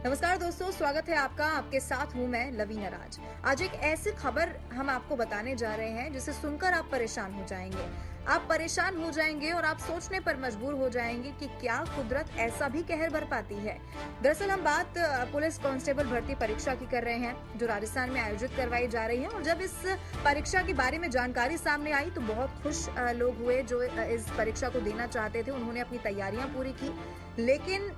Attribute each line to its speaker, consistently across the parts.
Speaker 1: नमस्कार दोस्तों, स्वागत है आपका। आपके साथ हूं मैं लवीना राज। आज एक ऐसी खबर हम आपको बताने जा रहे हैं जिसे सुनकर आप परेशान हो जाएंगे। आप परेशान हो जाएंगे और आप सोचने पर मजबूर हो जाएंगे कि क्या कुदरत ऐसा भी कहर बरपाती है। दरअसल हम बात पुलिस कांस्टेबल भर्ती परीक्षा की कर रहे हैं जो राजस्थान में आयोजित करवाई जा रही है। और जब इस परीक्षा के बारे में जानकारी सामने आई तो बहुत खुश लोग हुए जो इस परीक्षा को देना चाहते थे। उन्होंने अपनी तैयारियां पूरी की, लेकिन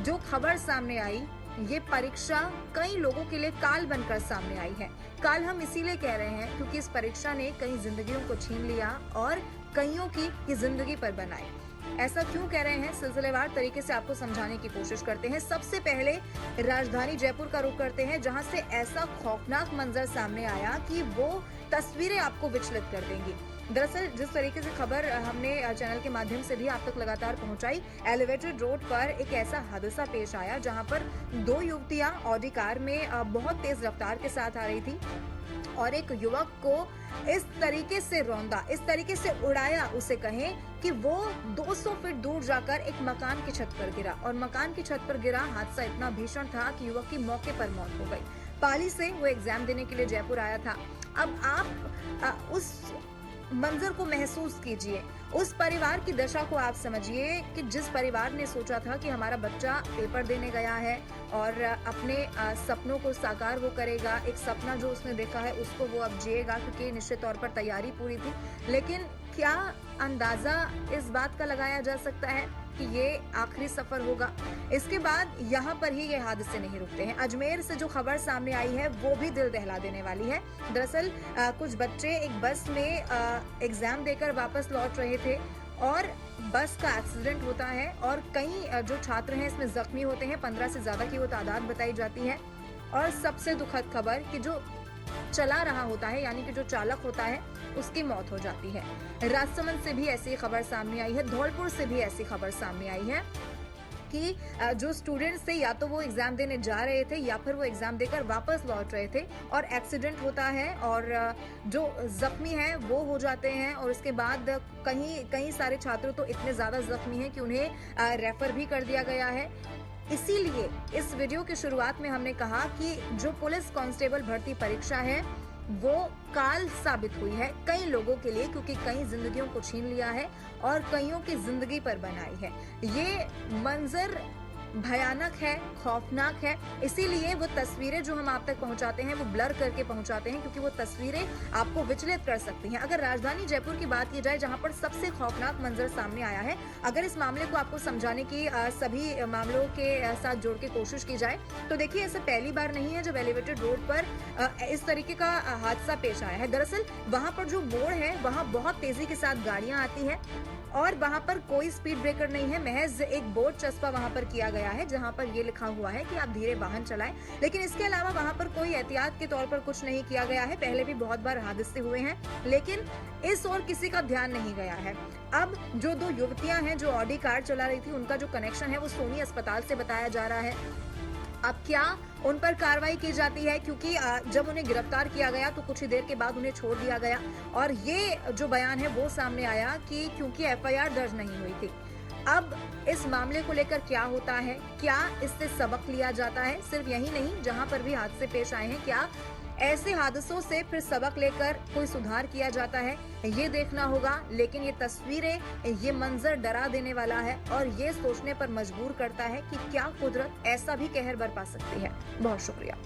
Speaker 1: जो खबर सामने आई, ये परीक्षा कई लोगों के लिए काल बनकर सामने आई है। काल हम इसीलिए कह रहे हैं क्योंकि इस परीक्षा ने कई जिंदगियों को छीन लिया और कईयों की ये जिंदगी पर बनाई। ऐसा क्यों कह रहे हैं, सिलसिलेवार तरीके से आपको समझाने की कोशिश करते हैं। सबसे पहले राजधानी जयपुर का रुख करते हैं, जहां से ऐसा खौफनाक मंजर सामने आया कि वो तस्वीरें आपको विचलित कर देंगी। दरअसल जिस तरीके से खबर हमने चैनल के माध्यम से भी आप तक लगातार पहुंचाई, एलिवेटेड रोड पर एक ऐसा हादसा पेश आया जहां पर दो युवतियां ऑडी कार में बहुत तेज रफ्तार के साथ आ रही थी और एक युवक को इस तरीके से रौंदा, इस तरीके से उड़ाया उसे कहें कि वो 200 फीट दूर जाकर एक मकान की छत पर गिरा। और मकान की छत पर गिरा हादसा इतना भीषण था कि युवक की मौके पर मौत हो गई। पाली से वो एग्जाम देने के लिए जयपुर आया था। अब आप उस मंजर को महसूस कीजिए, उस परिवार की दशा को आप समझिए कि जिस परिवार ने सोचा था कि हमारा बच्चा पेपर देने गया है और अपने सपनों को साकार वो करेगा। एक सपना जो उसने देखा है उसको वो अब जिएगा, क्योंकि निश्चित तौर पर तैयारी पूरी थी। लेकिन क्या अंदाजा इस बात का लगाया जा सकता है कि ये आखिरी सफर होगा। इसके बाद यहाँ पर ही ये हादसे नहीं रुकते हैं। अजमेर से जो खबर सामने आई है वो भी दिल दहला देने वाली है। दरअसल कुछ बच्चे एक बस में एग्जाम देकर वापस लौट रहे थे और बस का एक्सीडेंट होता है और कई जो छात्र हैं इसमें जख्मी होते हैं। 15 से ज्यादा की वो तादाद बताई जाती है। और सबसे दुखद खबर कि जो चला रहा होता है, यानी कि जो चालक होता है, उसकी मौत हो जाती है। राजसमंद से भी ऐसी खबर सामने आई है, धौलपुर से भी ऐसी खबर सामने आई है कि जो स्टूडेंट्स थे या तो वो एग्जाम देने जा रहे थे या फिर वो एग्जाम देकर वापस लौट रहे थे और एक्सीडेंट होता है और जो जख्मी हैं वो हो जाते हैं। और उसके बाद कई सारे छात्र तो इतने ज्यादा जख्मी हैं कि उन्हें रेफर भी कर दिया गया है। इसीलिए इस वीडियो की शुरुआत में हमने कहा कि जो पुलिस कांस्टेबल भर्ती परीक्षा है वो काल साबित हुई है कई लोगों के लिए, क्योंकि कई जिंदगियों को छीन लिया है और कईयों की जिंदगी पर बनाई है। ये मंजर भयानक है, खौफनाक है। इसीलिए वो तस्वीरें जो हम आप तक पहुंचाते हैं वो ब्लर करके पहुंचाते हैं, क्योंकि वो तस्वीरें आपको विचलित कर सकती हैं। अगर राजधानी जयपुर की बात की जाए, जहां पर सबसे खौफनाक मंजर सामने आया है, अगर इस मामले को आपको समझाने की सभी मामलों के साथ जोड़ के कोशिश की जाए तो देखिए, ऐसा पहली बार नहीं है जब एलिवेटेड रोड पर इस तरीके का हादसा पेश आया है। दरअसल वहां पर जो मोड़ है वहां बहुत तेजी के साथ गाड़ियां आती है और वहां पर कोई स्पीड ब्रेकर नहीं है। महज एक बोर्ड चस्पा वहां पर किया गया है जहां पर ये लिखा हुआ है कि आप धीरे वाहन चलाएं, लेकिन इसके अलावा वहां पर कोई एहतियात के तौर पर कुछ नहीं किया गया है। पहले भी बहुत बार हादसे हुए हैं, लेकिन इस ओर किसी का ध्यान नहीं गया है। अब जो दो युवतियां हैं जो ऑडी कार चला रही थी, उनका जो कनेक्शन है वो सोनी अस्पताल से बताया जा रहा है। अब क्या उन पर कार्रवाई की जाती है, क्योंकि जब उन्हें गिरफ्तार किया गया तो कुछ ही देर के बाद उन्हें छोड़ दिया गया और ये जो बयान है वो सामने आया कि क्योंकि एफआईआर दर्ज नहीं हुई थी। अब इस मामले को लेकर क्या होता है, क्या इससे सबक लिया जाता है? सिर्फ यही नहीं, जहां पर भी हादसे पेश आए हैं, क्या ऐसे हादसों से फिर सबक लेकर कोई सुधार किया जाता है, ये देखना होगा। लेकिन ये तस्वीरें, ये मंजर डरा देने वाला है और ये सोचने पर मजबूर करता है कि क्या कुदरत ऐसा भी कहर बरपा सकती है। बहुत शुक्रिया।